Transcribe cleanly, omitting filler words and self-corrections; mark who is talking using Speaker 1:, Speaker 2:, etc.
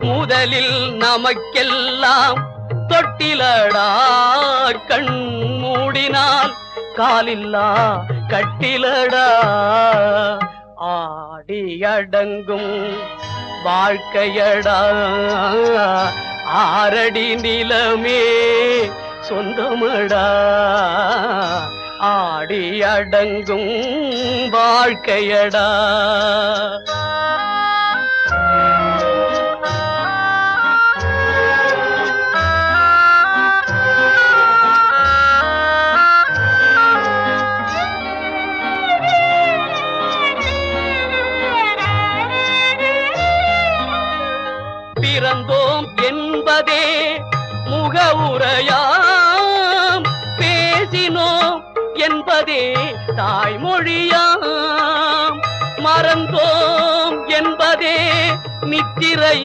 Speaker 1: முதலில் நமக்கெல்லாம் தொட்டிலடா கண் மூடினால் காலில்லா கட்டிலடா ஆடியடங்கும் வாழ்க்கையடா ஆரடி நிலமே சொந்தமடா ஆடியடங்கும் வாழ்க்கையடா பிறந்தோம் என்பதே முகவுரையாம் பேசினோம் என்பதே தாய்மொழியாம் மறந்தோம் என்பதே நித்திரை